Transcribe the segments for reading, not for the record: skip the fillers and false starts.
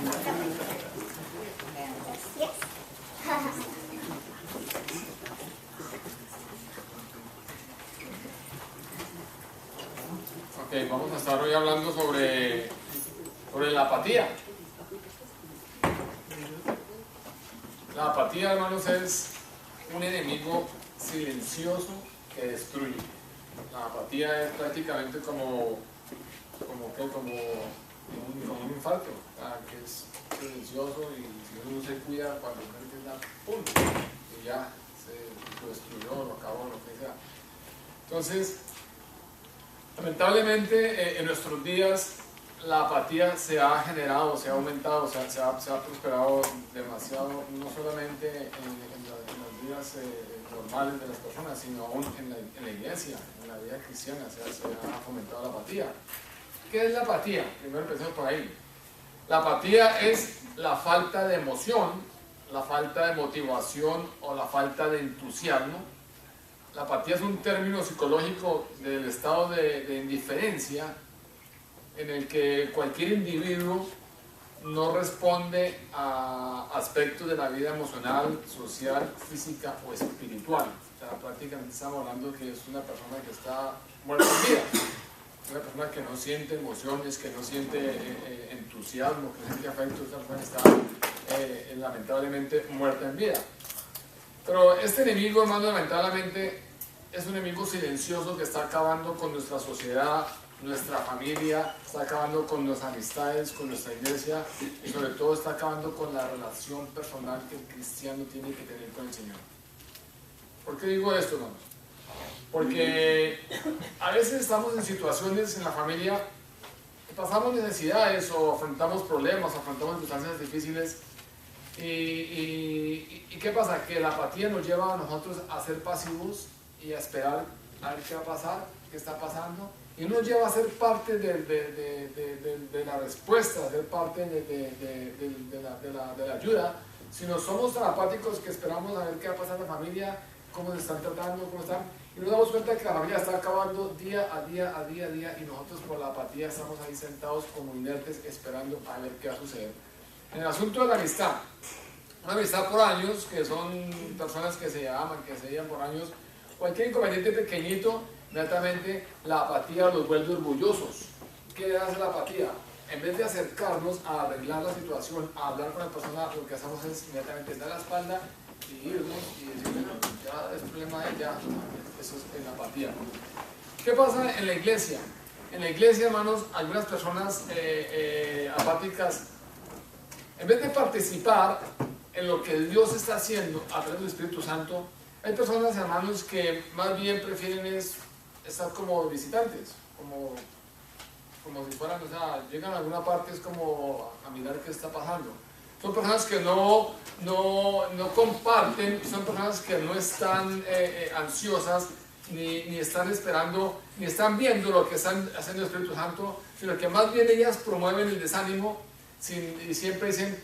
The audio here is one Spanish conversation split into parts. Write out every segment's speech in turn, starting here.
Ok, vamos a estar hoy hablando sobre la apatía. La apatía, hermanos, es un enemigo silencioso que destruye. La apatía es prácticamente como un infarto, que es silencioso, y si uno no se cuida, cuando da ¡pum! Y ya se lo destruyó, lo acabó, lo que sea. Entonces, lamentablemente en nuestros días la apatía se ha generado, se ha aumentado, se ha prosperado demasiado, no solamente en los días normales de las personas, sino aún en la iglesia, en la vida cristiana se ha fomentado la apatía. ¿Qué es la apatía? Primero empecemos por ahí. La apatía es la falta de emoción, la falta de motivación o la falta de entusiasmo. La apatía es un término psicológico del estado de indiferencia en el que cualquier individuo no responde a aspectos de la vida emocional, social, física o espiritual. O sea, prácticamente estamos hablando de que es una persona que está muerta en vida. Una persona que no siente emociones, que no siente entusiasmo, que no siente afecto. Esa persona está lamentablemente muerta en vida. Pero este enemigo, hermano, lamentablemente es un enemigo silencioso que está acabando con nuestra sociedad, nuestra familia, está acabando con nuestras amistades, con nuestra iglesia, y sobre todo está acabando con la relación personal que el cristiano tiene que tener con el Señor. ¿Por qué digo esto, hermanos? Porque a veces estamos en situaciones en la familia que pasamos necesidades o afrontamos problemas, afrontamos circunstancias difíciles. ¿Y qué pasa? Que la apatía nos lleva a nosotros a ser pasivos y a esperar a ver qué va a pasar, qué está pasando, y nos lleva a ser parte de la respuesta, a ser parte de la ayuda. Si no somos tan apáticos que esperamos a ver qué va a pasar en la familia, cómo se están tratando, cómo están, y nos damos cuenta que la familia está acabando día a día, y nosotros por la apatía estamos ahí sentados como inertes esperando a ver qué va a suceder. En el asunto de la amistad, una amistad por años, que son personas que se aman, que se llevan por años, cualquier inconveniente pequeñito, inmediatamente la apatía los vuelve orgullosos. ¿Qué hace la apatía? En vez de acercarnos a arreglar la situación, a hablar con la persona, lo que hacemos es inmediatamente dar la espalda y irnos y decir, bueno, ya es problema de ella. Eso es la apatía. ¿Qué pasa en la iglesia? En la iglesia, hermanos, algunas personas apáticas, en vez de participar en lo que Dios está haciendo a través del Espíritu Santo, hay personas, hermanos, que más bien prefieren estar como visitantes, como si fueran, o sea, llegan a alguna parte, es como a mirar qué está pasando. Son personas que no comparten, son personas que no están ansiosas, ni están esperando, ni están viendo lo que están haciendo el Espíritu Santo, sino que más bien ellas promueven el desánimo y siempre dicen,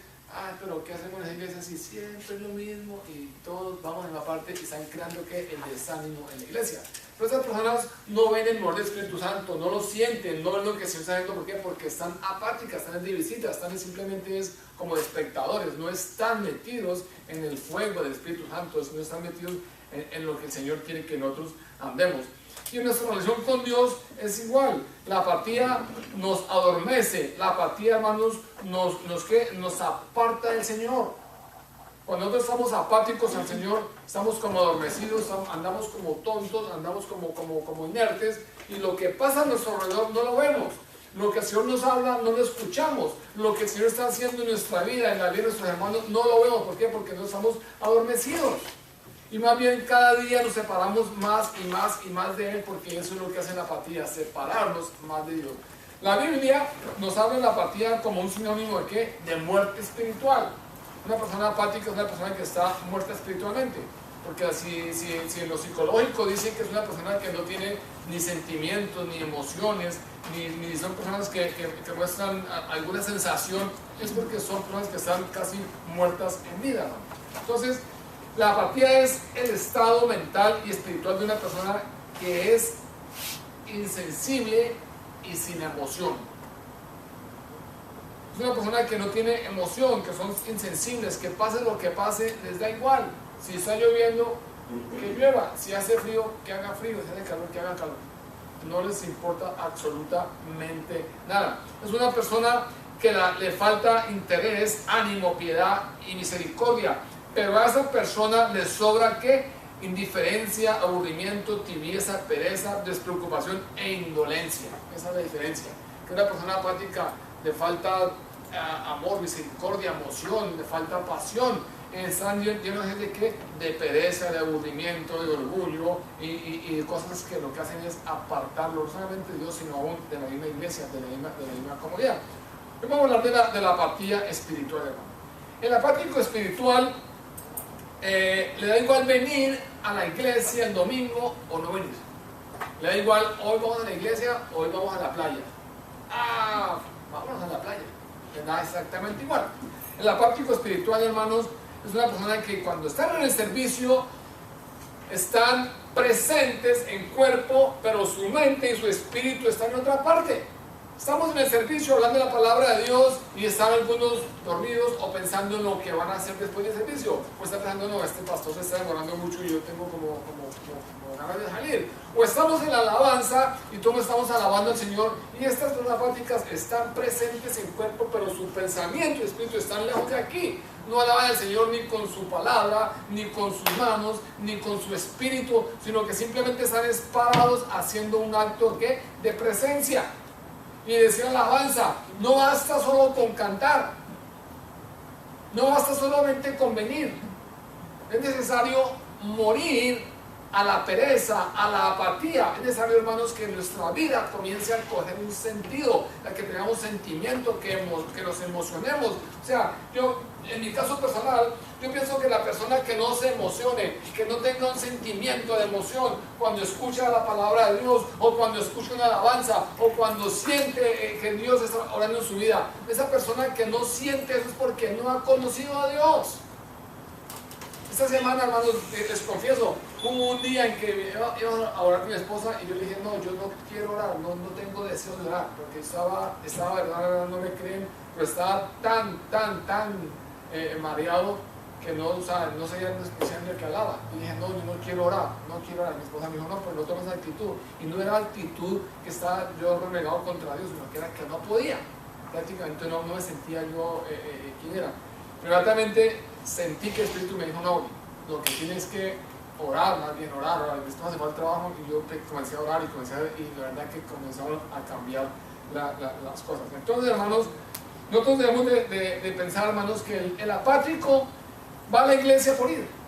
pero ¿qué hacemos en las iglesias si siempre es lo mismo? Y todos vamos en una parte y están creando que el desánimo en la iglesia. Pero estas personas no ven el mover del Espíritu Santo, no lo sienten, no ven lo que se está haciendo. ¿Por qué? Porque están apáticas, están de visita, están simplemente como espectadores, no están metidos en el fuego del Espíritu Santo, no están metidos en lo que el Señor quiere que nosotros andemos. Y en nuestra relación con Dios es igual. La apatía nos adormece, la apatía, hermanos, nos aparta del Señor. Cuando nosotros estamos apáticos al Señor, estamos como adormecidos, andamos como tontos, andamos como inertes, y lo que pasa a nuestro alrededor no lo vemos. Lo que el Señor nos habla no lo escuchamos. Lo que el Señor está haciendo en nuestra vida, en la vida de nuestros hermanos, no lo vemos. ¿Por qué? Porque no estamos adormecidos. Y más bien cada día nos separamos más y más y más de Él, porque eso es lo que hace la apatía, separarnos más de Dios. La Biblia nos habla de la apatía como un sinónimo de ¿qué? De muerte espiritual. Una persona apática es una persona que está muerta espiritualmente, porque si en lo psicológico dicen que es una persona que no tiene ni sentimientos, ni emociones, ni son personas que muestran alguna sensación, es porque son personas que están casi muertas en vida, ¿no? Entonces, la apatía es el estado mental y espiritual de una persona que es insensible y sin emoción. Es una persona que no tiene emoción, que son insensibles, que pase lo que pase, les da igual. Si está lloviendo, que llueva. Si hace frío, que haga frío. Si hace calor, que haga calor. No les importa absolutamente nada. Es una persona que le falta interés, ánimo, piedad y misericordia. Pero a esa persona le sobra ¿qué? Indiferencia, aburrimiento, tibieza, pereza, despreocupación e indolencia. Esa es la diferencia. Que una persona apática le falta amor, misericordia, emoción, le falta pasión. Están llenos de ¿qué? De pereza, de aburrimiento, de orgullo y de cosas que lo que hacen es apartarlo no solamente de Dios, sino aún de la misma iglesia, de la misma comunidad. Hoy vamos a hablar de la apatía espiritual, hermano. El apático espiritual le da igual venir a la iglesia el domingo o no venir. Le da igual, hoy vamos a la iglesia, hoy vamos a la playa. Vámonos a la playa. Le da exactamente igual. El apático espiritual, hermanos, es una persona que cuando están en el servicio están presentes en cuerpo, pero su mente y su espíritu están en otra parte. Estamos en el servicio hablando de la palabra de Dios y están algunos dormidos o pensando en lo que van a hacer después del servicio. O están pensando, no, este pastor se está demorando mucho y yo tengo como ganas de salir. O estamos en la alabanza y todos estamos alabando al Señor y estas dos apáticas están presentes en cuerpo, pero su pensamiento y espíritu están lejos de aquí. No alaban al Señor ni con su palabra, ni con sus manos, ni con su espíritu, sino que simplemente están parados haciendo un acto ¿qué? De presencia. Y decía alabanza, no basta solo con cantar, no basta solamente con venir, es necesario morir a la pereza, a la apatía. Es necesario, hermanos, que nuestra vida comience a coger un sentido, a que tengamos sentimiento, que nos emocionemos. O sea, yo, en mi caso personal, yo pienso que la persona que no se emocione, que no tenga un sentimiento de emoción cuando escucha la palabra de Dios, o cuando escucha una alabanza, o cuando siente que Dios está orando en su vida, esa persona que no siente eso es porque no ha conocido a Dios. Esta semana, hermanos, les confieso, hubo un día en que iba a orar con mi esposa y yo le dije, no, yo no quiero orar, no tengo deseo de orar, porque estaba verdad, no me creen, pero estaba tan mareado que no sabía en especial de qué hablaba. Y dije, no, yo no quiero orar. Mi esposa me dijo, no, pues no tomes actitud. Y no era actitud que estaba yo renegado contra Dios, sino que era que no podía. Prácticamente no me sentía yo quién era. Inmediatamente sentí que el Espíritu me dijo, no, lo que tienes que orar, más bien orar. Mi esposa se fue al trabajo y yo comencé a orar y la verdad que comenzaron a cambiar las cosas. Entonces, hermanos, nosotros debemos de pensar, hermanos, que el apático va a la iglesia por ir.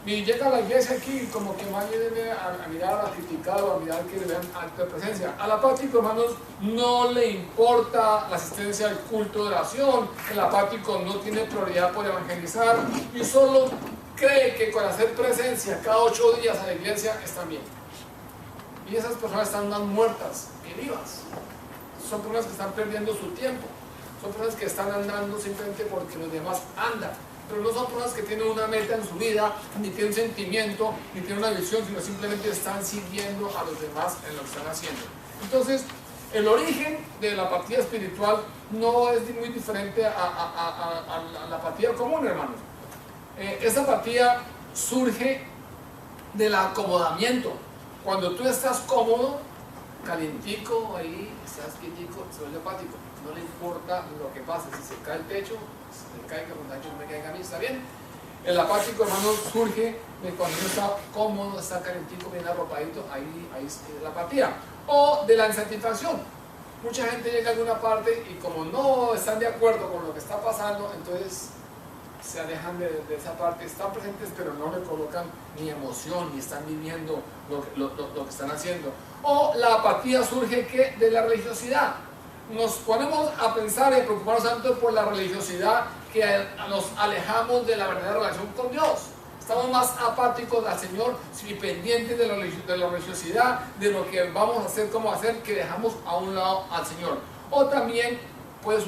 Y llega a la iglesia aquí como que más viene a mirar, a criticar o a mirar que le vean acto de presencia. Al apático, hermanos, no le importa la asistencia al culto de oración. El apático no tiene prioridad por evangelizar y solo cree que con hacer presencia cada 8 días a la iglesia están bien. Y esas personas están más muertas que vivas. Son personas que están perdiendo su tiempo. Son personas que están andando simplemente porque los demás andan. Pero no son personas que tienen una meta en su vida, ni tienen un sentimiento, ni tienen una visión, sino simplemente están sirviendo a los demás en lo que están haciendo. Entonces, el origen de la apatía espiritual no es muy diferente a la apatía común, hermanos. Esa apatía surge del acomodamiento. Cuando tú estás cómodo, calientico, ahí estás quietico, se vuelve apático. No le importa lo que pase, si se cae el techo, se caiga, cuando el techo no me caiga a mí, está bien. El apático, hermano, surge de cuando uno está cómodo, está calentico, bien arropadito, ahí es la apatía. O de la insatisfacción. Mucha gente llega a alguna parte y como no están de acuerdo con lo que está pasando, entonces se alejan de esa parte, están presentes pero no le colocan ni emoción, ni están viviendo lo que están haciendo. O la apatía surge ¿qué? De la religiosidad. Nos ponemos a pensar y a preocuparnos tanto por la religiosidad que nos alejamos de la verdadera relación con Dios. Estamos más apáticos al Señor y pendientes de la religiosidad, de lo que vamos a hacer, cómo hacer, que dejamos a un lado al Señor. O también puede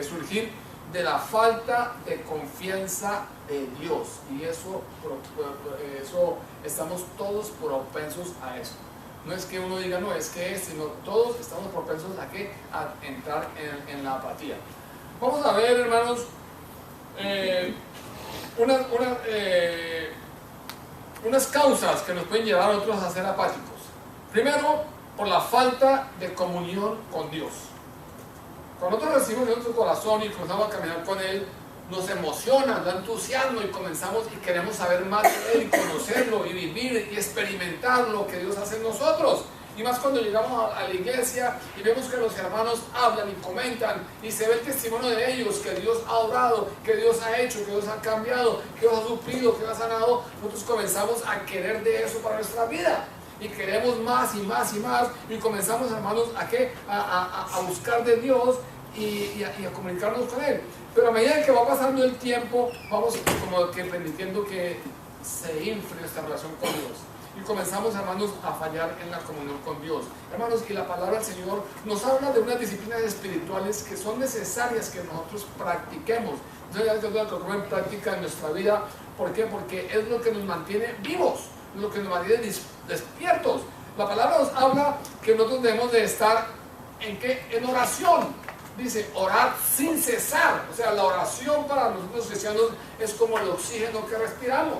surgir de la falta de confianza de Dios, y eso estamos todos propensos a eso. No es que uno diga, no, es que es, sino todos estamos propensos a, ¿qué?, a entrar en la apatía. Vamos a ver, hermanos, unas causas que nos pueden llevar a otros a ser apáticos. Primero, por la falta de comunión con Dios. Cuando nosotros recibimos en nuestro corazón y comenzamos a caminar con Él, nos emociona, nos da entusiasmo y comenzamos y queremos saber más de Él y conocerlo y vivir y experimentar lo que Dios hace en nosotros. Y más cuando llegamos a la iglesia y vemos que los hermanos hablan y comentan y se ve el testimonio de ellos, que Dios ha obrado, que Dios ha hecho, que Dios ha cambiado, que Dios ha suplido, que Dios ha sanado. Nosotros comenzamos a querer de eso para nuestra vida. Y queremos más y más y más. Y comenzamos, hermanos, ¿a qué? A buscar de Dios y a comunicarnos con Él. Pero a medida que va pasando el tiempo, vamos como que permitiendo que se infle nuestra relación con Dios. Y comenzamos, hermanos, a fallar en la comunión con Dios. Hermanos, y la palabra del Señor nos habla de unas disciplinas espirituales que son necesarias que nosotros practiquemos. Entonces, ya que lo en práctica en nuestra vida. ¿Por qué? Porque es lo que nos mantiene vivos, lo que nos mantiene despiertos. La palabra nos habla que nosotros debemos de estar ¿en qué? En oración. Dice, orar sin cesar. O sea, la oración para nosotros cristianos es como el oxígeno que respiramos.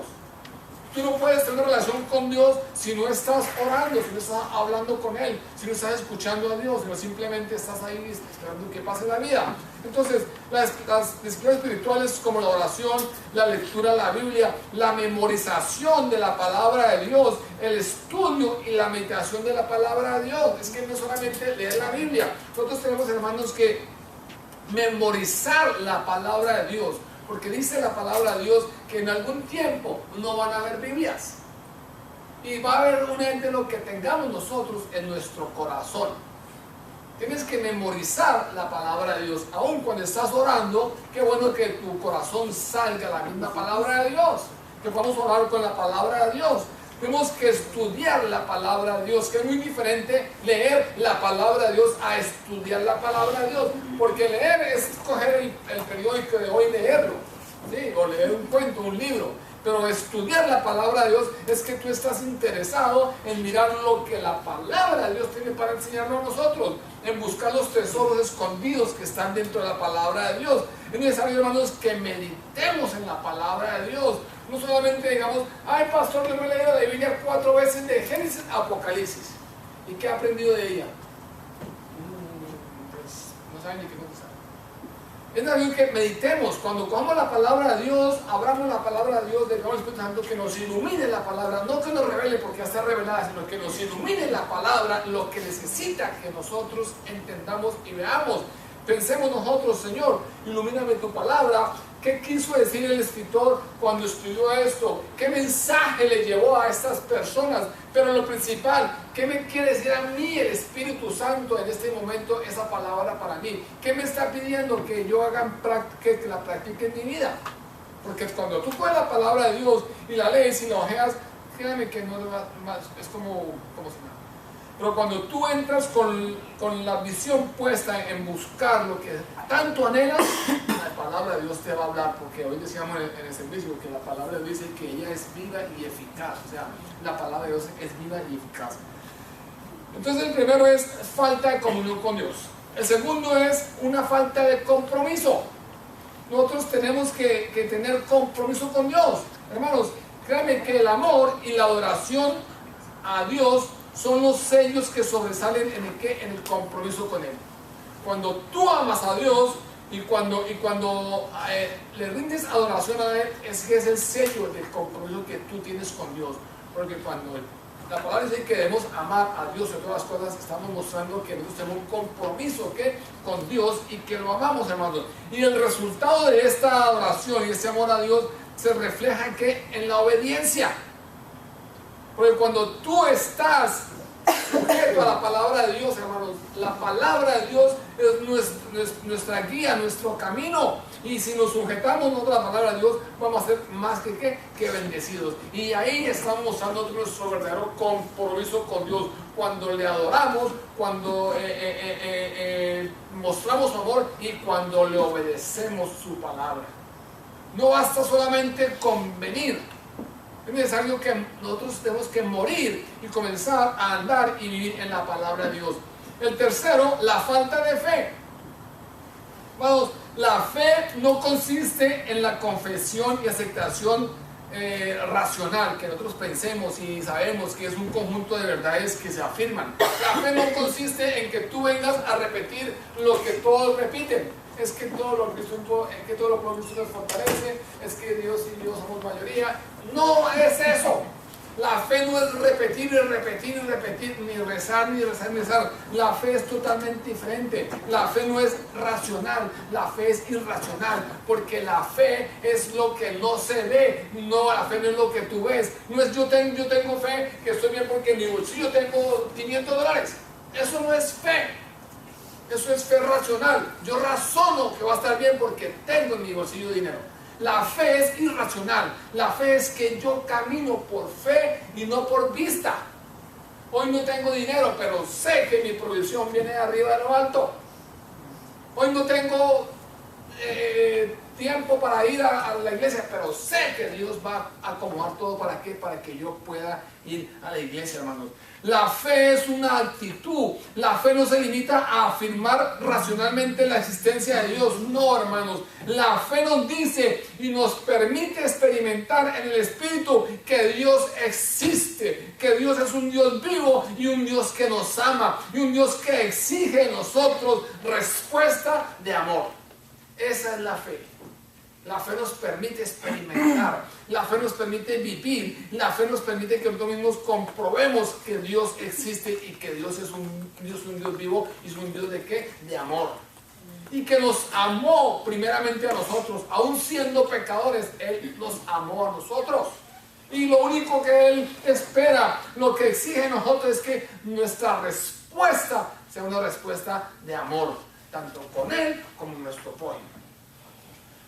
Tú no puedes tener una relación con Dios si no estás orando, si no estás hablando con Él, si no estás escuchando a Dios, si no simplemente estás ahí esperando que pase la vida. Entonces, las disciplinas espirituales como la oración, la lectura de la Biblia, la memorización de la palabra de Dios, el estudio y la meditación de la palabra de Dios. Es que no solamente leer la Biblia. Nosotros tenemos, hermanos, que memorizar la palabra de Dios. Porque dice la palabra de Dios que en algún tiempo no van a haber Biblias. Y va a haber únicamente lo que tengamos nosotros en nuestro corazón. Tienes que memorizar la palabra de Dios. Aun cuando estás orando, qué bueno que tu corazón salga la misma palabra de Dios. Que podamos orar con la palabra de Dios. Tenemos que estudiar la palabra de Dios, que es muy diferente leer la palabra de Dios a estudiar la palabra de Dios. Porque leer es coger el periódico de hoy y leerlo, ¿sí? O leer un cuento, un libro. Pero estudiar la palabra de Dios es que tú estás interesado en mirar lo que la palabra de Dios tiene para enseñarnos a nosotros, en buscar los tesoros escondidos que están dentro de la palabra de Dios. Es necesario, hermanos, que meditemos en la palabra de Dios. No solamente digamos, ay pastor, yo me he leído la Biblia 4 veces de Génesis a Apocalipsis. ¿Y qué he aprendido de ella? Pues no saben ni qué contestar. Es necesario que meditemos. Cuando cojamos la palabra de Dios, abramos la palabra de Dios, dejamos al Espíritu Santo que nos ilumine la palabra, no que nos revele porque ya está revelada, sino que nos ilumine la palabra, lo que necesita que nosotros entendamos y veamos. Pensemos nosotros, Señor, ilumíname tu palabra. ¿Qué quiso decir el escritor cuando escribió esto? ¿Qué mensaje le llevó a estas personas? Pero lo principal, ¿qué me quiere decir a mí el Espíritu Santo en este momento esa palabra para mí? ¿Qué me está pidiendo que yo haga que la practique en mi vida? Porque cuando tú coges la palabra de Dios y la lees y la ojeas, créame que no es como si nada. Pero cuando tú entras con la visión puesta en buscar lo que tanto anhelas, la palabra de Dios te va a hablar, porque hoy decíamos en el servicio que la palabra de Dios dice que ella es viva y eficaz. O sea, la palabra de Dios es viva y eficaz. Entonces el primero es falta de comunión con Dios. El segundo es una falta de compromiso. Nosotros tenemos que tener compromiso con Dios. Hermanos, créanme que el amor y la adoración a Dios son los sellos que sobresalen en el compromiso con Él. Cuando tú amas a Dios y cuando le rindes adoración a Él, es el sello del compromiso que tú tienes con Dios. Porque cuando la palabra dice que debemos amar a Dios en todas las cosas, estamos mostrando que nosotros tenemos un compromiso con Dios y que lo amamos, hermanos. Y el resultado de esta adoración y este amor a Dios se refleja en la obediencia. Porque cuando tú estás sujeto a la palabra de Dios, hermanos, la palabra de Dios es nuestra guía, nuestro camino. Y si nos sujetamos nosotros a la palabra de Dios, vamos a ser más que bendecidos. Y ahí estamos mostrando nuestro verdadero compromiso con Dios. Cuando le adoramos, cuando mostramos amor y cuando le obedecemos su palabra. No basta solamente con venir. Es necesario que nosotros tenemos que morir y comenzar a andar y vivir en la palabra de Dios. El tercero, la falta de fe. Vamos, la fe no consiste en la confesión y aceptación racional, que nosotros pensemos y sabemos que es un conjunto de verdades que se afirman. La fe no consiste en que tú vengas a repetir lo que todos repiten. Es que todo lo que Cristo nos fortalece, es que Dios y Dios somos mayoría. No es eso. La fe no es repetir y repetir y repetir, ni rezar, ni rezar, ni rezar. La fe es totalmente diferente. La fe no es racional, la fe es irracional, porque la fe es lo que no se ve. No, la fe no es lo que tú ves. No es yo tengo fe que estoy bien porque en mi bolsillo tengo $500. Eso no es fe. Eso es fe racional. Yo razono que va a estar bien porque tengo en mi bolsillo dinero. La fe es irracional. La fe es que yo camino por fe y no por vista. Hoy no tengo dinero, pero sé que mi provisión viene de arriba de lo alto. Hoy no tengo tiempo para ir a la iglesia, pero sé que Dios va a acomodar todo. ¿Para qué? Para que yo pueda ir a la iglesia, hermanos. La fe es una actitud. La fe no se limita a afirmar racionalmente la existencia de Dios. No, hermanos. La fe nos dice y nos permite experimentar en el Espíritu que Dios existe, que Dios es un Dios vivo y un Dios que nos ama y un Dios que exige de nosotros respuesta de amor. Esa es la fe. La fe nos permite experimentar, la fe nos permite vivir, la fe nos permite que nosotros mismos comprobemos que Dios existe y que Dios es un Dios vivo y es un Dios ¿de qué? De amor. Y que nos amó primeramente a nosotros, aún siendo pecadores, Él nos amó a nosotros. Y lo único que Él espera, lo que exige de nosotros es que nuestra respuesta sea una respuesta de amor, tanto con Él como en nuestro prójimo.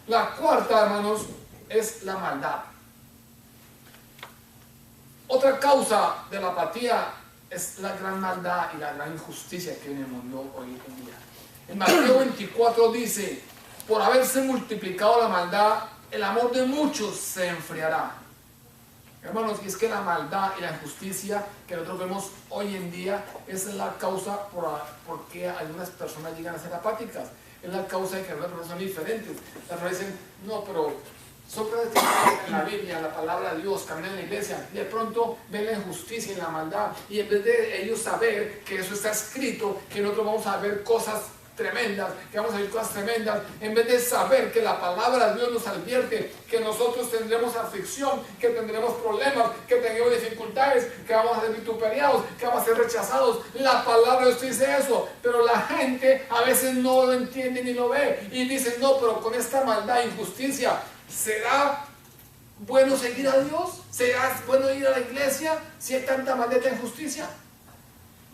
La cuarta, hermanos, es la maldad. Otra causa de la apatía es la gran maldad y la gran injusticia que hay en el mundo hoy en día. En Mateo 24 dice: por haberse multiplicado la maldad, el amor de muchos se enfriará. Hermanos, y es que la maldad y la injusticia que nosotros vemos hoy en día es la causa por qué algunas personas llegan a ser apáticas. Es la causa de que algunas personas son diferentes. Las personas dicen: no, pero Sócrates en la Biblia, en la palabra de Dios, caminan en la iglesia, y de pronto ven la injusticia y la maldad, y en vez de ellos saber que eso está escrito, que nosotros vamos a ver cosas tremendas, que vamos a ver cosas tremendas, en vez de saber que la palabra de Dios nos advierte que nosotros tendremos aflicción, que tendremos problemas, que tendremos dificultades, que vamos a ser vituperiados, que vamos a ser rechazados. La palabra de Dios dice eso, pero la gente a veces no lo entiende ni lo ve y dice: no, pero con esta maldad e injusticia, ¿será bueno seguir a Dios? ¿Será bueno ir a la iglesia si hay tanta maldad e injusticia?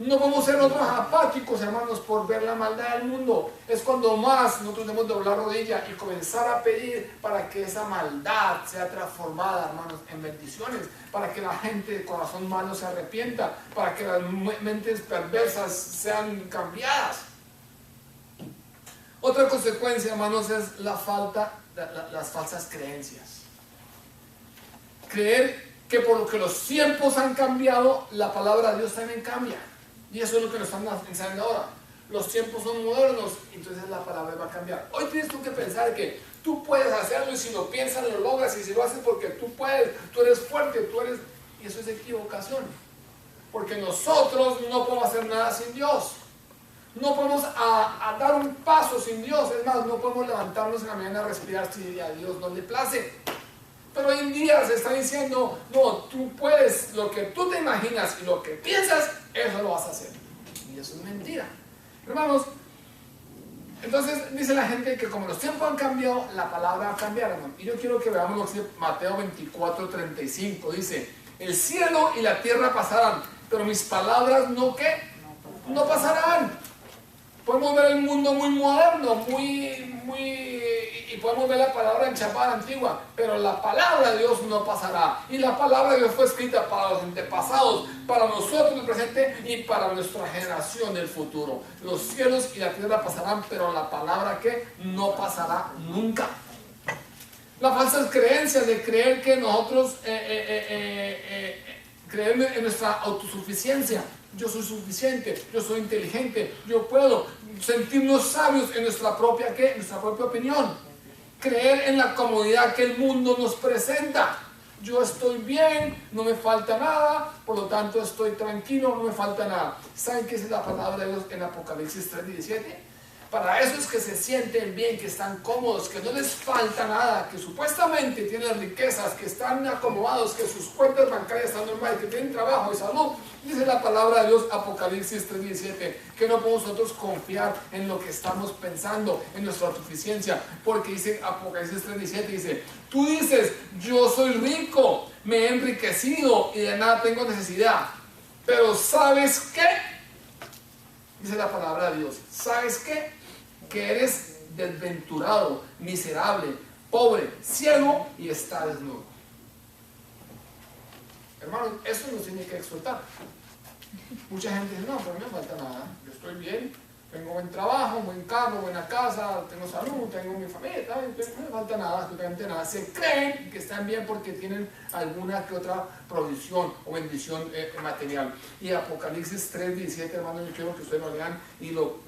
No podemos ser nosotros apáticos, hermanos, por ver la maldad del mundo. Es cuando más nosotros debemos doblar rodilla y comenzar a pedir para que esa maldad sea transformada, hermanos, en bendiciones, para que la gente de corazón malo se arrepienta, para que las mentes perversas sean cambiadas. Otra consecuencia, hermanos, es las falsas creencias. Creer que por lo que los tiempos han cambiado, la palabra de Dios también cambia. Y eso es lo que nos están enseñando ahora. Los tiempos son modernos, entonces la palabra va a cambiar. Hoy tienes tú que pensar que tú puedes hacerlo, y si lo piensas lo logras, y si lo haces porque tú puedes, tú eres fuerte, y eso es equivocación. Porque nosotros no podemos hacer nada sin Dios. No podemos a dar un paso sin Dios. Es más, no podemos levantarnos en la mañana a respirar si a Dios no le place. Pero hoy en día se está diciendo: no, tú puedes, lo que tú te imaginas y lo que piensas, eso lo vas a hacer. Y eso es mentira. Hermanos, entonces dice la gente que como los tiempos han cambiado, la palabra va a cambiar, hermano. Y yo quiero que veamos lo que dice Mateo 24:35. Dice: el cielo y la tierra pasarán, pero mis palabras no, ¿qué? No pasarán. Podemos ver el mundo muy moderno, y podemos ver la palabra enchapada antigua, pero la palabra de Dios no pasará. Y la palabra de Dios fue escrita para los antepasados, para nosotros en el presente y para nuestra generación del futuro. Los cielos y la tierra pasarán, pero la palabra que no pasará nunca. Las falsas creencias de creer que nosotros, creer en nuestra autosuficiencia. Yo soy suficiente, yo soy inteligente, yo puedo sentirnos sabios en nuestra propia, ¿qué? Nuestra propia opinión. Creer en la comodidad que el mundo nos presenta. Yo estoy bien, no me falta nada, por lo tanto estoy tranquilo, no me falta nada. ¿Saben qué es la palabra de Dios en Apocalipsis 3:17? Para esos que se sienten bien, que están cómodos, que no les falta nada, que supuestamente tienen riquezas, que están acomodados, que sus cuentas bancarias están normales, que tienen trabajo y salud, dice la palabra de Dios, Apocalipsis 3:17, que no podemos nosotros confiar en lo que estamos pensando, en nuestra autosuficiencia, porque dice Apocalipsis 3:17, dice, tú dices, yo soy rico, me he enriquecido y de nada tengo necesidad, pero ¿sabes qué? Dice la palabra de Dios, ¿sabes qué? Que eres desventurado, miserable, pobre, ciego y está desnudo. Hermanos, eso nos tiene que exhortar. Mucha gente dice, no, pero no me falta nada, yo estoy bien, tengo buen trabajo, buen carro, buena casa, tengo salud, tengo mi familia, no me falta nada, absolutamente nada. Se creen que están bien porque tienen alguna que otra provisión o bendición material. Y Apocalipsis 3:17, hermanos, yo quiero que ustedes lo lean y lo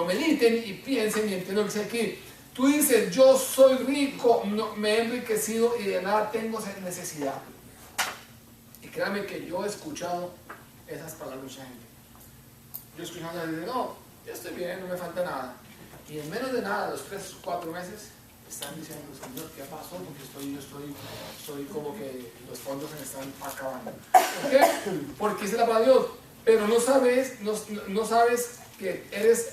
mediten y piensen y entiendan lo que dice aquí. Tú dices, yo soy rico, no, me he enriquecido y de nada tengo necesidad. Y créanme que yo he escuchado esas palabras de mucha gente. Yo escuchando y digo, no, yo estoy bien, no me falta nada. Y en menos de nada, los 3 o 4 meses, están diciendo, Señor, ¿qué pasó? Porque yo estoy como que los fondos se me están acabando. ¿Por qué? Porque dice la palabra de Dios, pero no sabes que eres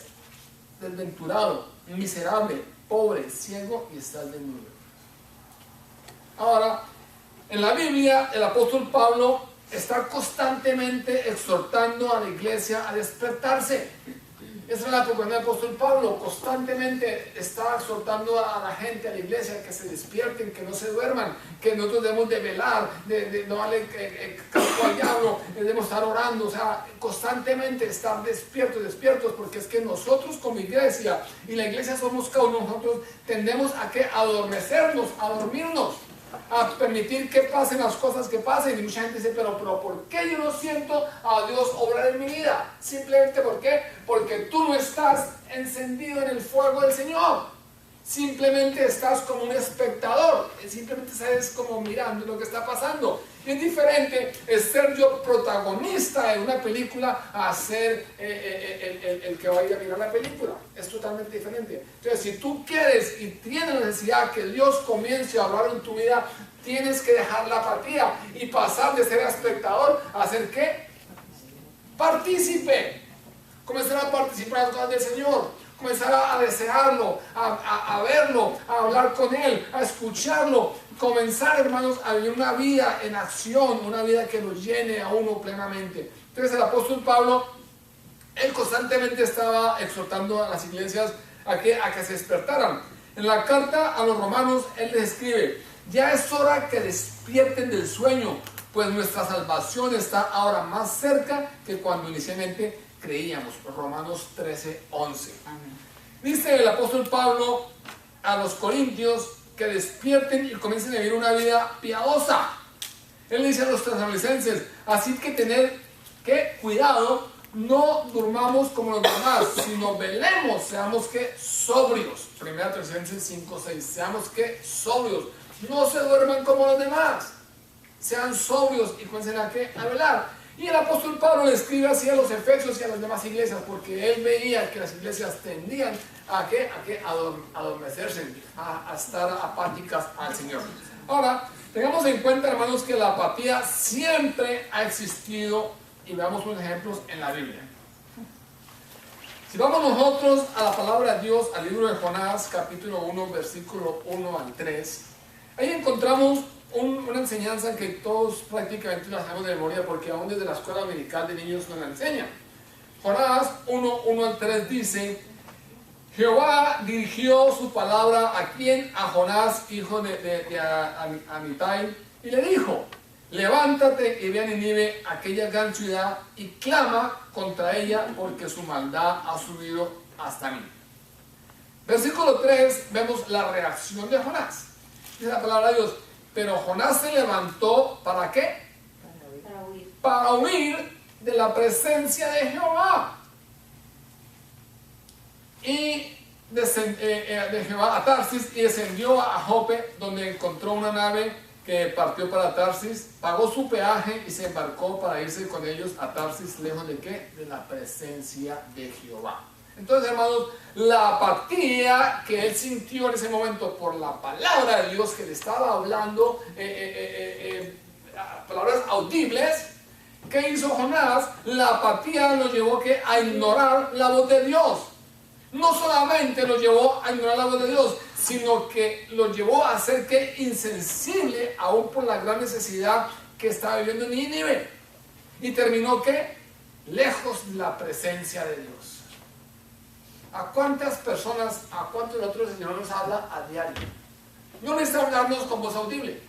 desventurado, miserable, pobre, ciego y estás desnudo. Ahora, en la Biblia, el apóstol Pablo está constantemente exhortando a la iglesia a despertarse. Esa es la proclamación del apóstol Pablo. Constantemente está exhortando a la gente, a la iglesia, que se despierten, que no se duerman, que nosotros debemos de velar, de no darle campo al diablo, debemos estar orando, o sea, constantemente estar despiertos, porque es que nosotros como iglesia, y la iglesia somos cada uno de nosotros, tendemos a que adormecernos, a dormirnos, a permitir que pasen las cosas que pasen. Y mucha gente dice, pero ¿por qué yo no siento a Dios obrar en mi vida? Simplemente ¿por qué? Porque tú no estás encendido en el fuego del Señor. Simplemente estás como un espectador, simplemente estás como mirando lo que está pasando. Y es diferente ser yo protagonista de una película a ser el que va a ir a mirar la película. Es totalmente diferente. Entonces, si tú quieres y tienes la necesidad que Dios comience a hablar en tu vida, tienes que dejar la apatía y pasar de ser espectador a ser ¿qué? Partícipe. Comenzar a participar en las cosas del Señor. Comenzar a desearlo, a verlo, a hablar con Él, a escucharlo. Comenzar, hermanos, a vivir una vida en acción, una vida que nos llene a uno plenamente. Entonces el apóstol Pablo, él constantemente estaba exhortando a las iglesias a que se despertaran. En la carta a los romanos, él les escribe, ya es hora que despierten del sueño, pues nuestra salvación está ahora más cerca que cuando inicialmente creíamos. Romanos 13:11. Dice el apóstol Pablo a los corintios que despierten y comiencen a vivir una vida piadosa. Él dice a los tesalonicenses, así que tener que cuidado, no durmamos como los demás, sino velemos, seamos que sobrios. 1 Tesalonicenses 5:6, seamos que sobrios, no se duerman como los demás, sean sobrios y comiencen a velar. Y el apóstol Pablo le escribe así a los efesios y a las demás iglesias, porque él veía que las iglesias tendían a adormecerse, a estar apáticas al Señor. Ahora, tengamos en cuenta, hermanos, que la apatía siempre ha existido y veamos unos ejemplos en la Biblia. Si vamos nosotros a la palabra de Dios, al libro de Jonás, capítulo 1, versículo 1 al 3, ahí encontramos una enseñanza que todos prácticamente la sabemos de memoria, porque aún desde la escuela dominical de niños nos la enseñan. Jonás 1 al 3 dice, Jehová dirigió su palabra ¿a quién? A Jonás, hijo de Amitai, y le dijo, levántate y ve a Nínive, aquella gran ciudad, y clama contra ella, porque su maldad ha subido hasta mí. Versículo 3, vemos la reacción de Jonás. Dice la palabra de Dios, pero Jonás se levantó, ¿para qué? Para huir de la presencia de Jehová. Y de Jehová a Tarsis, y descendió a Jope, donde encontró una nave que partió para Tarsis, pagó su peaje y se embarcó para irse con ellos a Tarsis, lejos de ¿qué? De la presencia de Jehová. Entonces, hermanos, la apatía que él sintió en ese momento por la palabra de Dios que le estaba hablando, palabras audibles, ¿qué hizo Jonás? La apatía lo llevó a ignorar la voz de Dios. No solamente lo llevó a ignorar la voz de Dios, sino que lo llevó a ser insensible aún por la gran necesidad que estaba viviendo en Nínive. Y terminó lejos de la presencia de Dios. ¿A cuántas personas, a cuántos de nosotros el Señor nos habla a diario? No necesita hablarnos con voz audible,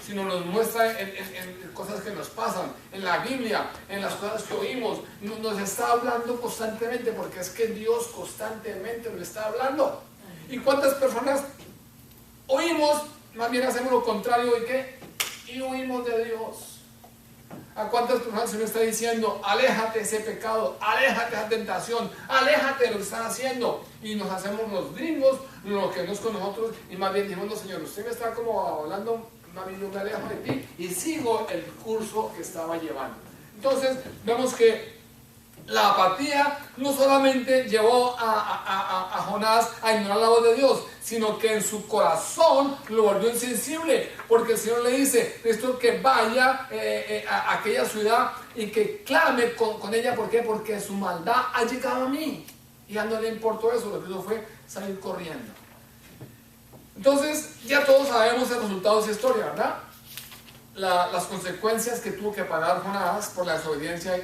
sino nos muestra en cosas que nos pasan, en la Biblia, en las cosas que oímos. Nos está hablando constantemente, porque es que Dios constantemente nos está hablando. ¿Y cuántas personas oímos, más bien hacemos lo contrario y huimos de Dios? ¿A cuántas personas se nos está diciendo, aléjate de ese pecado, aléjate de esa tentación, aléjate de lo que están haciendo? Y nos hacemos los gringos, lo que no es con nosotros, y más bien decimos, no, Señor, usted me está como hablando, más bien yo me alejo de ti y sigo el curso que estaba llevando. Entonces vemos que la apatía no solamente llevó a Jonás a ignorar la voz de Dios, sino que en su corazón lo volvió insensible, porque el Señor le dice, esto que vaya a aquella ciudad y que clame con ella. ¿Por qué? Porque su maldad ha llegado a mí. Y a no le importó eso, lo que hizo fue salir corriendo. Entonces ya todos sabemos el resultado de esa historia, ¿verdad? Las consecuencias que tuvo que pagar Jonás por la desobediencia,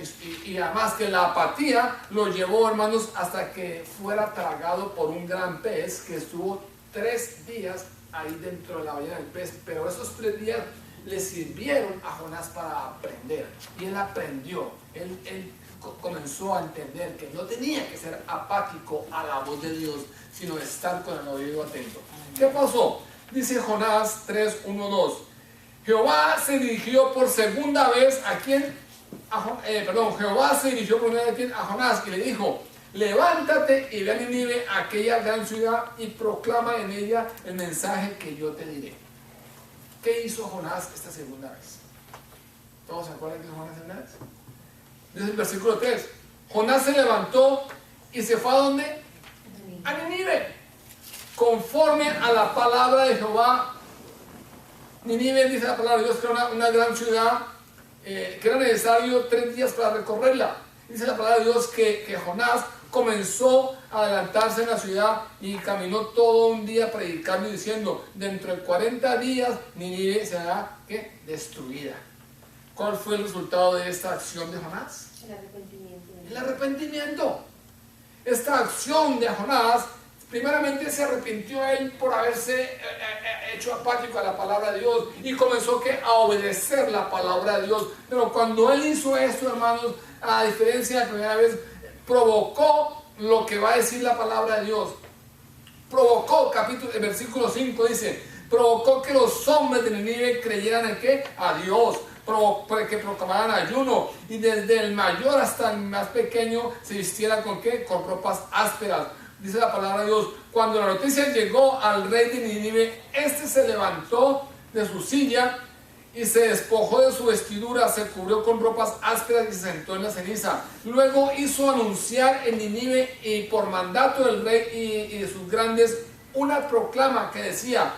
y además que la apatía lo llevó, hermanos, hasta que fuera tragado por un gran pez que estuvo 3 días ahí dentro de la ballena del pez. Pero esos 3 días le sirvieron a Jonás para aprender, y él aprendió. Él comenzó a entender que no tenía que ser apático a la voz de Dios, sino estar con el oído atento. ¿Qué pasó? Dice Jonás 3, 1, 2. Jehová se dirigió por segunda vez a quién? Jehová se dirigió por segunda vez a Jonás y le dijo, levántate y ve a Nínive, aquella gran ciudad, y proclama en ella el mensaje que yo te diré. ¿Qué hizo Jonás esta segunda vez? ¿Todos se acuerdan que hizo Jonás segunda vez? Dice el versículo 3, Jonás se levantó y se fue ¿a dónde? A Nínive, conforme a la palabra de Jehová. Nínive, dice la palabra de Dios, que era una gran ciudad, que era necesario 3 días para recorrerla. Dice la palabra de Dios que Jonás comenzó a adelantarse en la ciudad y caminó todo un día predicando y diciendo, dentro de 40 días Nínive será destruida. ¿Cuál fue el resultado de esta acción de Jonás? El arrepentimiento. El arrepentimiento. Esta acción de Jonás, primeramente se arrepintió él por haberse hecho apático a la palabra de Dios y comenzó a obedecer la palabra de Dios. Pero cuando él hizo esto, hermanos, a diferencia de la primera vez, provocó lo que va a decir la palabra de Dios. Provocó, el versículo 5 dice, provocó que los hombres de Nínive creyeran en ¿qué? A Dios. Que proclamaran ayuno, y desde el mayor hasta el más pequeño se vistieran ¿con qué? Con ropas ásperas. Dice la palabra de Dios, cuando la noticia llegó al rey de Nínive, este se levantó de su silla y se despojó de su vestidura, se cubrió con ropas ásperas y se sentó en la ceniza. Luego hizo anunciar en Nínive, y por mandato del rey y de sus grandes, una proclama que decía,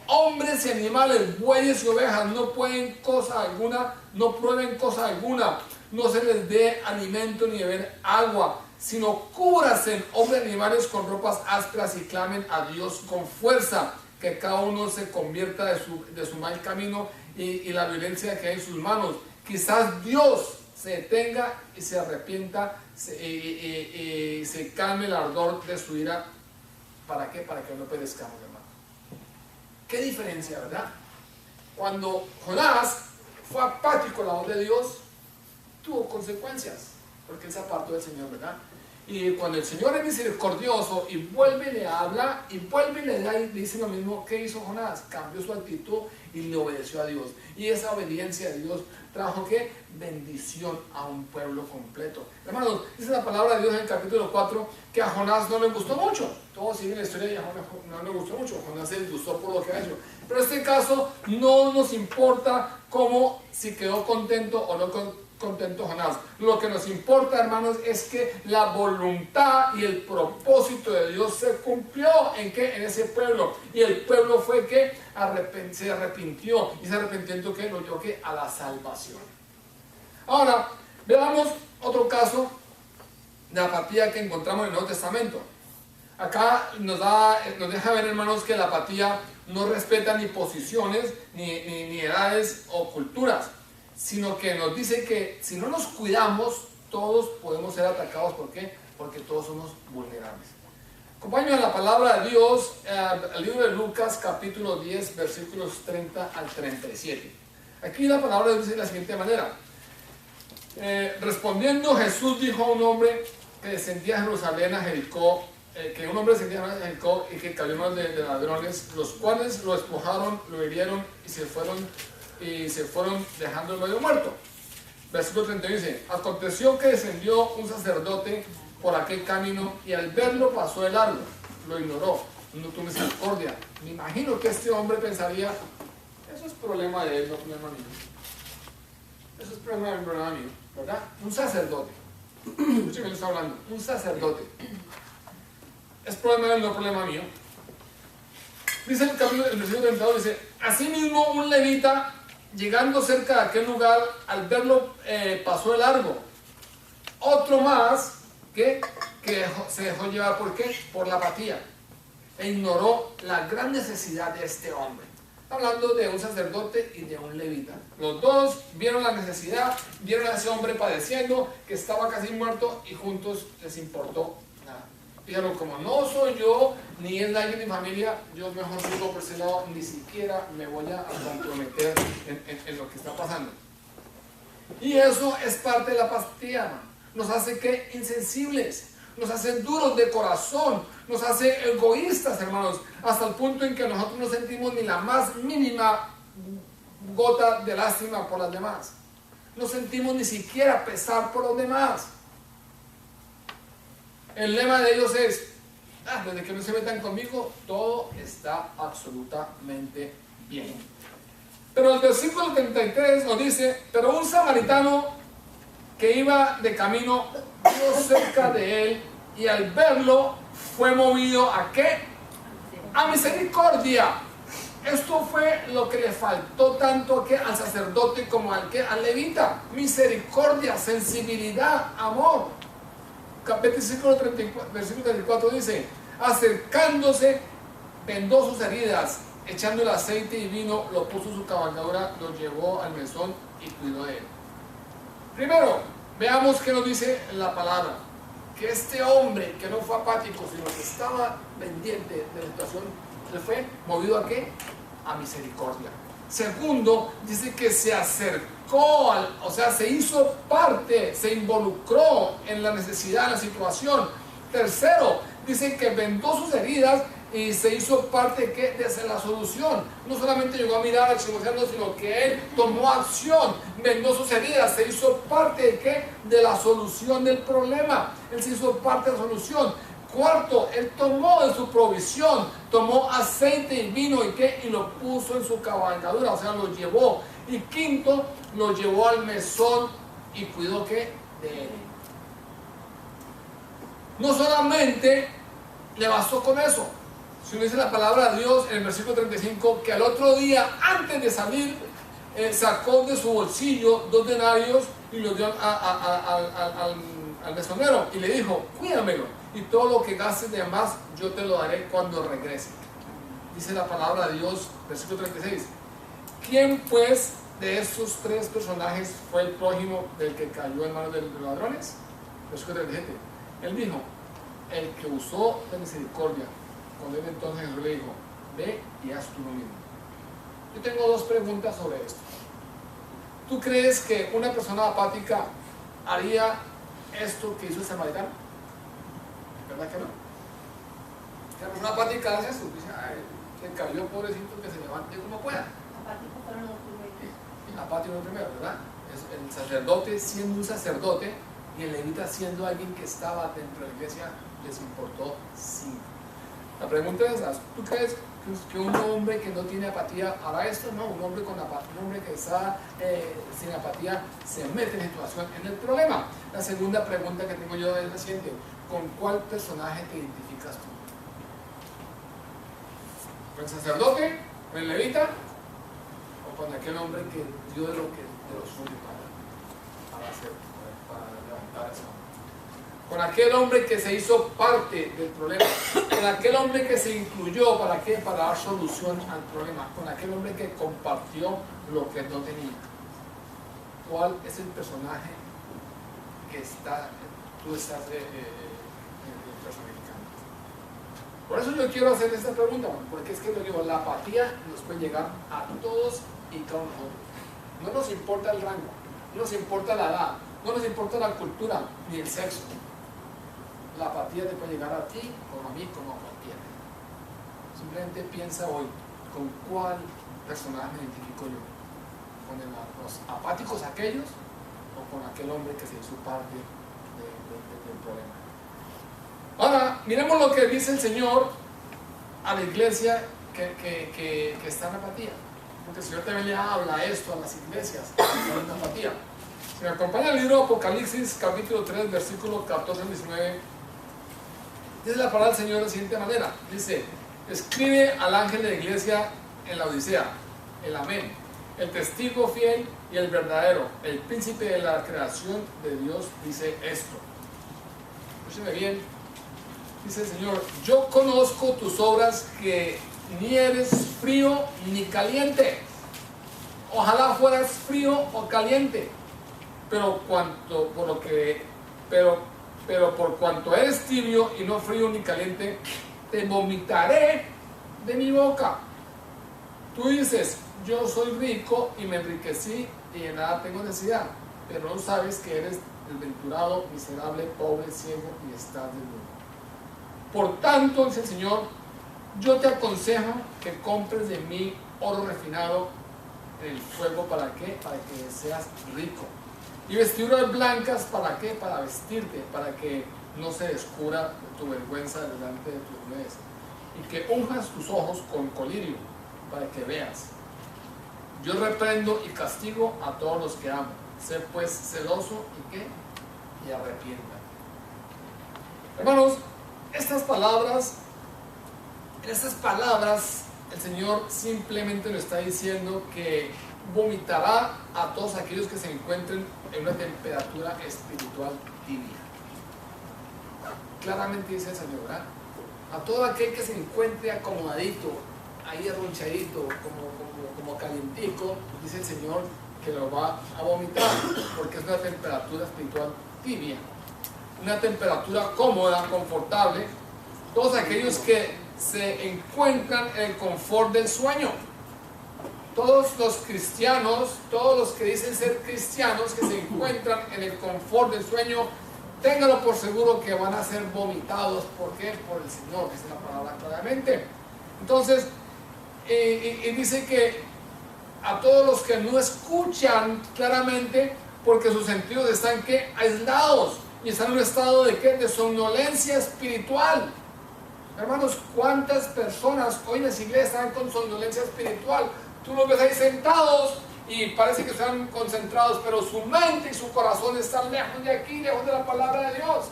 hombres y animales, bueyes y ovejas, no prueben cosa alguna, no se les dé alimento ni beber agua, sino cúbrasen hombres y animales con ropas ásperas y clamen a Dios con fuerza, que cada uno se convierta de su mal camino y la violencia que hay en sus manos. Quizás Dios se detenga y se arrepienta y se calme el ardor de su ira. ¿Para qué? Para que no perezcamos, hermano. ¿Qué diferencia, verdad? Cuando Jonás fue apático a la voz de Dios, tuvo consecuencias, porque él se apartó del Señor, ¿verdad? Y cuando el Señor es misericordioso y vuelve y le habla y vuelve y le da y dice lo mismo, ¿qué hizo Jonás? Cambió su actitud y le obedeció a Dios. Y esa obediencia a Dios trajo ¿qué? Bendición a un pueblo completo. Hermanos, dice la palabra de Dios en el capítulo 4 que a Jonás no le gustó mucho. Todos siguen la historia y a Jonás no le gustó mucho. Jonás se disgustó por lo que ha hecho. Pero en este caso no nos importa cómo, si quedó contento o no contento Jonás. Lo que nos importa, hermanos, es que la voluntad y el propósito de Dios se cumplió en ese pueblo. Y el pueblo fue que se arrepintió. Y ese arrepentimiento que lo llevó a la salvación. Ahora, veamos otro caso de apatía que encontramos en el Nuevo Testamento. Acá nos deja ver, hermanos, que la apatía no respeta ni posiciones, ni edades o culturas, sino que nos dice que si no nos cuidamos, todos podemos ser atacados. ¿Por qué? Porque todos somos vulnerables. Acompáñame a la palabra de Dios, al libro de Lucas, capítulo 10, versículos 30 al 37. Aquí la palabra de Dios dice de la siguiente manera. Respondiendo Jesús dijo a un hombre que descendía a Jerusalén, a Jericó, que un hombre descendía a Jericó y que cayó en manos de ladrones, los cuales lo despojaron, lo hirieron y se fueron dejando medio muerto. Versículo 31 dice: aconteció que descendió un sacerdote por aquel camino y al verlo pasó de largo, lo ignoró, no tuvo misericordia. Me imagino que este hombre pensaría: eso es problema de él, no problema mío. Eso es problema mío, ¿verdad? Un sacerdote. Escuchen que le está hablando. Un sacerdote. Es problema de él, no problema mío. Dice el versículo 32, dice: asimismo un levita, llegando cerca de aquel lugar, al verlo pasó de largo. Otro más que se dejó llevar, ¿por qué? Por la apatía. E ignoró la gran necesidad de este hombre. Hablando de un sacerdote y de un levita. Los dos vieron la necesidad, vieron a ese hombre padeciendo, que estaba casi muerto, y juntos les importó nada. Dijeron: como no soy yo, ni es nadie de mi familia, yo mejor sigo por ese lado, ni siquiera me voy a comprometer en lo que está pasando. Y eso es parte de la apatía, hermano. Nos hace que insensibles, nos hace duros de corazón, nos hace egoístas, hermanos, hasta el punto en que nosotros no sentimos ni la más mínima gota de lástima por las demás. No sentimos ni siquiera pesar por los demás. El lema de ellos es: desde que no se metan conmigo, todo está absolutamente bien. Pero el versículo 33 nos dice: pero un samaritano que iba de camino vio cerca de él y al verlo fue movido ¿a qué? A misericordia. Esto fue lo que le faltó tanto al sacerdote como al levita: misericordia, sensibilidad, amor. Versículo 34 dice: acercándose, vendó sus heridas, echando el aceite y vino, lo puso en su cabalgadura, lo llevó al mesón y cuidó de él. Primero, veamos qué nos dice la palabra: que este hombre que no fue apático, sino que estaba pendiente de la situación, le fue movido ¿a qué? A misericordia. Segundo, dice que se acercó, o sea, se hizo parte, se involucró en la necesidad, en la situación. Tercero, dice que vendó sus heridas y se hizo parte de la solución. No solamente llegó a mirar al chismoseando, sino que él tomó acción, vendó sus heridas, se hizo parte de la solución del problema. Él se hizo parte de la solución. Cuarto, él tomó de su provisión, tomó aceite y vino y lo puso en su cabalgadura, o sea, lo llevó. Y quinto, lo llevó al mesón y cuidó de él. No solamente le bastó con eso, sino dice la palabra de Dios en el versículo 35 que al otro día, antes de salir, sacó de su bolsillo 2 denarios y los dio al mesonero y le dijo: cuídamelo, y todo lo que gastes de más yo te lo daré cuando regrese. Dice la palabra de Dios, versículo 36. ¿Quién pues de esos 3 personajes fue el prójimo del que cayó en manos de los ladrones? Versículo 37. Él dijo: el que usó de misericordia. Cuando él entonces Jesús le dijo: ve y haz tú lo mismo. Yo tengo 2 preguntas sobre esto. ¿Tú crees que una persona apática haría esto que hizo el samaritano? ¿verdad que no? La persona apática hace eso, dice, ay, se cayó, pobrecito, que se levante como pueda. Apáticos fueron los primeros. Apático no primero, ¿verdad? Es el sacerdote siendo un sacerdote y el levita siendo alguien que estaba dentro de la iglesia, les importó 5. La pregunta es, ¿tú crees que un hombre que no tiene apatía hará esto? No, un hombre con apatía, un hombre que está sin apatía se mete en situación, en el problema. La segunda pregunta que tengo yo es la siguiente: ¿con cuál personaje te identificas tú? ¿Con el sacerdote? ¿Con el levita? ¿O con aquel hombre que dio de lo suyo para levantar esa mano? Con aquel hombre que se hizo parte del problema, con aquel hombre que se incluyó, ¿para qué? Para dar solución al problema, con aquel hombre que compartió lo que no tenía. ¿Cuál es el personaje que tú estás personificando? Por eso yo quiero hacer esta pregunta, porque es que lo digo, la apatía nos puede llegar a todos y cada uno. No nos importa el rango, no nos importa la edad, no nos importa la cultura ni el sexo. La apatía te puede llegar a ti, como a mí, como a cualquiera. Simplemente piensa hoy, ¿con cuál personaje me identifico yo? ¿Con los apáticos aquellos o con aquel hombre que se hizo parte del problema? Ahora, miremos lo que dice el Señor a la iglesia que está en apatía. Porque el Señor también le habla esto a las iglesias que están en apatía. Si me acompaña el libro Apocalipsis, capítulo 3, versículo 14 al 19, dice la palabra del Señor de la siguiente manera. Dice: escribe al ángel de la iglesia en la Odisea, el Amén, el testigo fiel y el verdadero, el príncipe de la creación de Dios, dice esto. Escúcheme bien. Dice el Señor: yo conozco tus obras, que ni eres frío ni caliente. Ojalá fueras frío o caliente, pero por cuanto eres tibio y no frío ni caliente, te vomitaré de mi boca. Tú dices: yo soy rico y me enriquecí y de nada tengo necesidad, pero no sabes que eres desventurado, miserable, pobre, ciego y estás desnudo. Por tanto, dice el Señor, yo te aconsejo que compres de mí oro refinado en el fuego. ¿Para qué? Para que seas rico. Y vestiduras blancas, ¿para qué? Para vestirte, para que no se descubra tu vergüenza delante de tus reyes. Y que unjas tus ojos con colirio, para que veas. Yo reprendo y castigo a todos los que amo. Sé pues celoso y ¿qué? Y arrepienta. Hermanos, en estas palabras el Señor simplemente nos está diciendo que vomitará a todos aquellos que se encuentren en una temperatura espiritual tibia. Claramente dice el Señor, ¿verdad? A todo aquel que se encuentre acomodadito, ahí arrunchadito, como calientico, dice el Señor que lo va a vomitar, porque es una temperatura espiritual tibia, una temperatura cómoda, confortable. Todos aquellos que se encuentran en el confort del sueño. Todos los cristianos, todos los que dicen ser cristianos, que se encuentran en el confort del sueño, ténganlo por seguro que van a ser vomitados. ¿Por qué? Por el Señor, dice la palabra claramente. Entonces, y dice que a todos los que no escuchan claramente, porque sus sentidos están ¿qué? Aislados, y están en un estado de ¿qué? De somnolencia espiritual. Hermanos, ¿cuántas personas hoy en las iglesias están con somnolencia espiritual? Tú los ves ahí sentados y parece que están concentrados, pero su mente y su corazón están lejos de aquí, lejos de la palabra de Dios.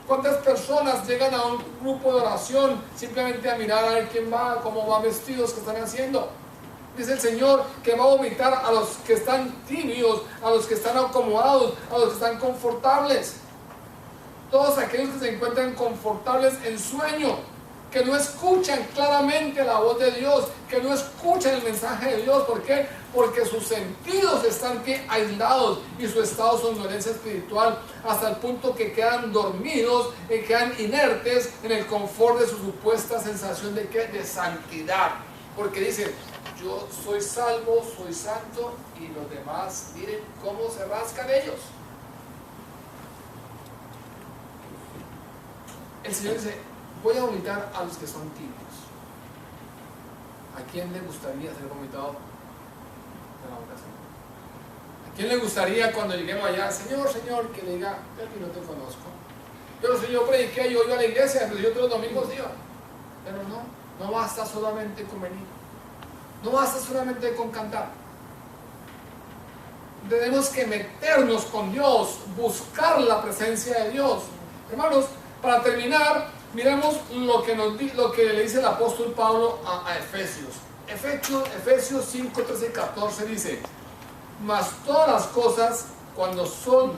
¿Cuántas personas llegan a un grupo de oración simplemente a mirar a ver quién va, cómo van vestidos, qué están haciendo? Dice el Señor que va a vomitar a los que están tibios, a los que están acomodados, a los que están confortables. Todos aquellos que se encuentran confortables en sueño, que no escuchan claramente la voz de Dios, que no escuchan el mensaje de Dios. ¿Por qué? Porque sus sentidos están ¿qué? Aislados, y su estado de somnolencia espiritual, hasta el punto que quedan dormidos y quedan inertes en el confort de su supuesta sensación de ¿qué? De santidad. Porque dicen: yo soy salvo, soy santo, y los demás miren cómo se rascan ellos. el Señor dice, voy a vomitar a los que son tibios. ¿A quién le gustaría ser vomitado de la boca del Señor? ¿A quién le gustaría cuando lleguemos allá, Señor, Señor, que le diga, yo aquí no te conozco? Pero si yo prediqué, yo iba a la iglesia, pero yo todos los domingos iba. Pero no basta solamente con venir. No basta solamente con cantar. Tenemos que meternos con Dios, buscar la presencia de Dios. Hermanos, para terminar, miremos lo que le dice el apóstol Pablo a Efesios. Efesios 5, 13 y 14 dice, mas todas las cosas cuando son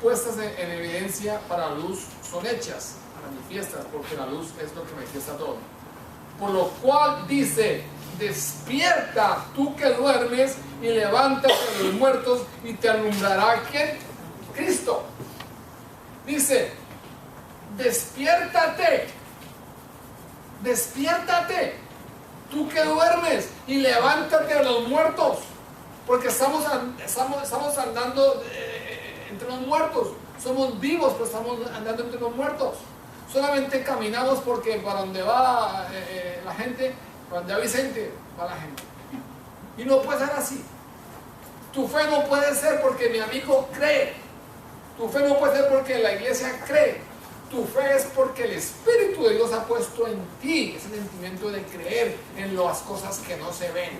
puestas en evidencia para la luz son hechas, manifiestas, porque la luz es lo que manifiesta todo. Por lo cual dice, despierta tú que duermes y levántate de los muertos y te alumbrará ¿quién? Cristo. Dice, despiértate tú que duermes y levántate de los muertos, porque estamos andando entre los muertos. Somos vivos, pero estamos andando entre los muertos. Solamente caminamos porque para donde va la gente, para donde va Vicente, va la gente. Y no puede ser así. Tu fe no puede ser porque mi amigo cree. Tu fe no puede ser porque la iglesia cree. Tu fe es porque el Espíritu de Dios ha puesto en ti ese sentimiento de creer en las cosas que no se ven.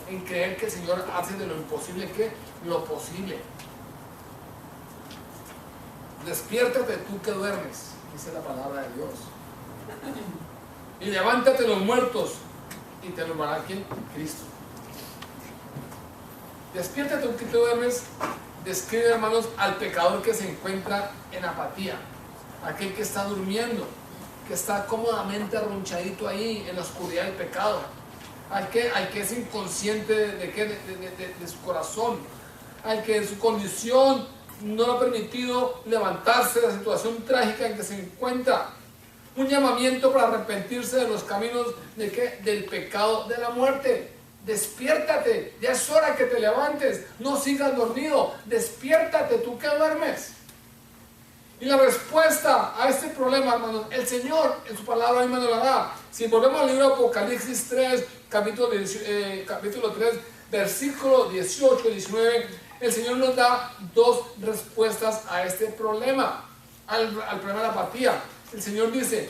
En creer que el Señor hace de lo imposible que lo posible. Despiértate tú que duermes, dice la palabra de Dios. Y levántate de los muertos y te alumbrará ¿quién? Cristo. Despiértate tú que duermes, describe, hermanos, al pecador que se encuentra en apatía. Aquel que está durmiendo, que está cómodamente arrunchadito ahí en la oscuridad del pecado. Al que es inconsciente de su corazón. Al que en su condición no le ha permitido levantarse de la situación trágica en que se encuentra. Un llamamiento para arrepentirse de los caminos del pecado de la muerte. Despiértate, ya es hora que te levantes, no sigas dormido, despiértate tú que duermes. Y la respuesta a este problema, hermanos, el Señor en su palabra misma nos la da. Si volvemos al libro de Apocalipsis 3, capítulo 3, versículo 18 y 19, el Señor nos da dos respuestas a este problema, al problema de la apatía. El Señor dice,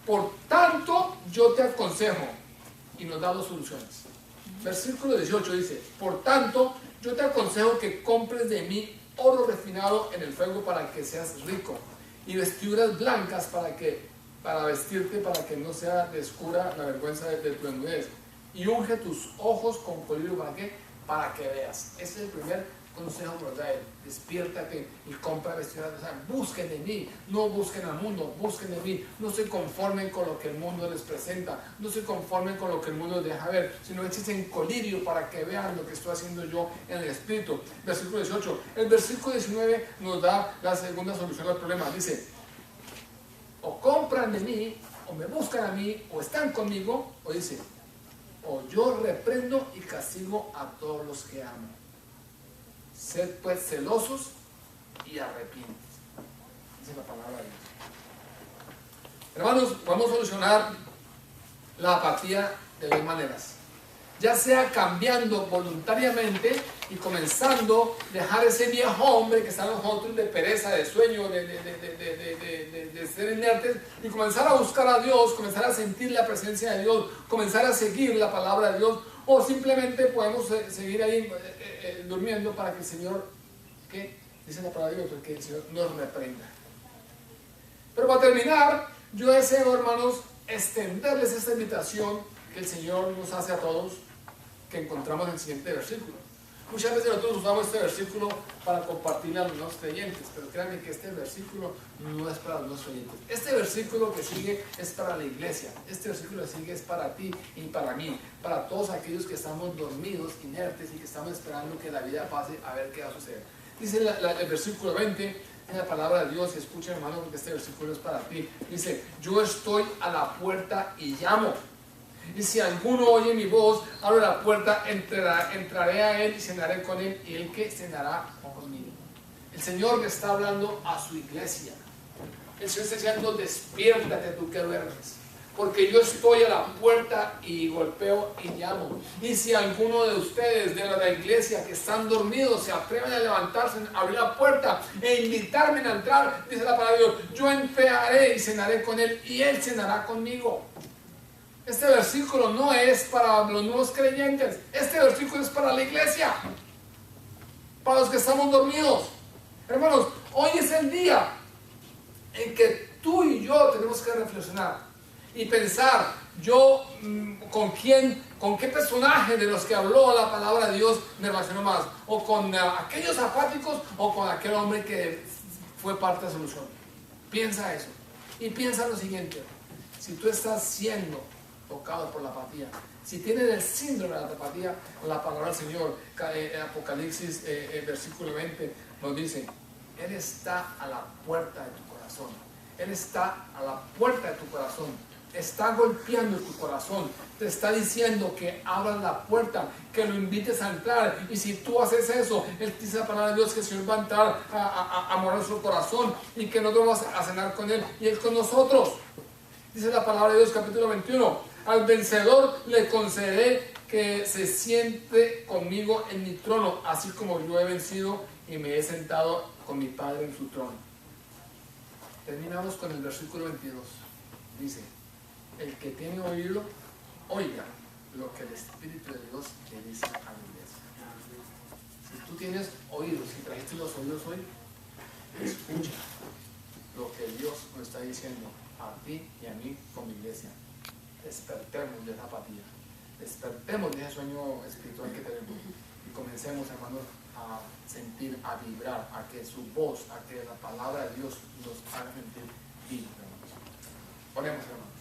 por tanto yo te aconsejo, y nos da dos soluciones. Versículo 18 dice, por tanto yo te aconsejo que compres de mí oro refinado en el fuego para que seas rico, y vestiduras blancas para vestirte, para que no sea descubra la vergüenza de tu desnudez, y unge tus ojos con colirio. ¿Para qué? Para que veas. Ese es el primer consejo que nos da él. Despiértate y compra vestiduras. O sea, busquen de mí, no busquen al mundo, busquen de mí. No se conformen con lo que el mundo les presenta, no se conformen con lo que el mundo les deja ver, sino echen colirio para que vean lo que estoy haciendo yo en el Espíritu. Versículo 18. El versículo 19 nos da la segunda solución al problema. Dice, o compran de mí, o me buscan a mí, o están conmigo, o dice, o yo reprendo y castigo a todos los que amo. Sed pues celosos y arrepientes. Esa es la palabra de Dios. Hermanos, vamos a solucionar la apatía de dos maneras. Ya sea cambiando voluntariamente y comenzando a dejar ese viejo hombre que está en nosotros de pereza, de sueño, de ser inertes, y comenzar a buscar a Dios, comenzar a sentir la presencia de Dios, comenzar a seguir la palabra de Dios, o simplemente podemos seguir ahí durmiendo para que el Señor, ¿qué? Dice la palabra de Dios, que el Señor nos reprenda. Pero para terminar, yo deseo, hermanos, extenderles esta invitación que el Señor nos hace a todos, que encontramos en el siguiente versículo. Muchas veces nosotros usamos este versículo para compartirle a los nuevos creyentes, pero créanme que este versículo no es para los nuevos creyentes. Este versículo que sigue es para la iglesia. Este versículo que sigue es para ti y para mí, para todos aquellos que estamos dormidos, inertes y que estamos esperando que la vida pase a ver qué va a suceder. Dice el versículo 20 en la palabra de Dios, y escucha, hermano, porque este versículo es para ti. Dice, yo estoy a la puerta y llamo. Y si alguno oye mi voz, abro la puerta, entraré a él y cenaré con él, y él que cenará conmigo. El Señor le está hablando a su iglesia. El Señor está diciendo, despiértate tú que duermes, porque yo estoy a la puerta y golpeo y llamo. Y si alguno de ustedes de la iglesia que están dormidos se atreven a levantarse, a abrir la puerta e invitarme a entrar, dice la palabra de Dios, yo entraré y cenaré con él y él cenará conmigo. Este versículo no es para los nuevos creyentes, este versículo es para la iglesia, para los que estamos dormidos. Hermanos, hoy es el día en que tú y yo tenemos que reflexionar y pensar, yo con qué personaje de los que habló la palabra de Dios me relaciono más, o con aquellos apáticos o con aquel hombre que fue parte de la solución. Piensa eso y piensa lo siguiente: si tú estás siendo tocado por la apatía, si tienes el síndrome de la apatía, la palabra del Señor, Apocalipsis versículo 20 nos dice, Él está a la puerta de tu corazón. Él está a la puerta de tu corazón. Está golpeando tu corazón. Te está diciendo que abras la puerta, que lo invites a entrar. Y si tú haces eso, Él dice la palabra de Dios que el Señor va a entrar a morar en su corazón y que nosotros vamos a cenar con Él y Él con nosotros. Dice la palabra de Dios, capítulo 21. Al vencedor le concederé que se siente conmigo en mi trono, así como yo he vencido y me he sentado con mi Padre en su trono. Terminamos con el versículo 22. Dice, el que tiene oído, oiga lo que el Espíritu de Dios le dice a la iglesia. Si tú tienes oídos, si trajiste los oídos hoy, escucha lo que Dios nos está diciendo a ti y a mí como iglesia. Despertemos de esa apatía, despertemos de ese sueño espiritual que tenemos y comencemos, hermanos, a sentir, a vibrar, a que su voz, a que la palabra de Dios nos haga sentir vivos, hermanos. Oremos, hermanos.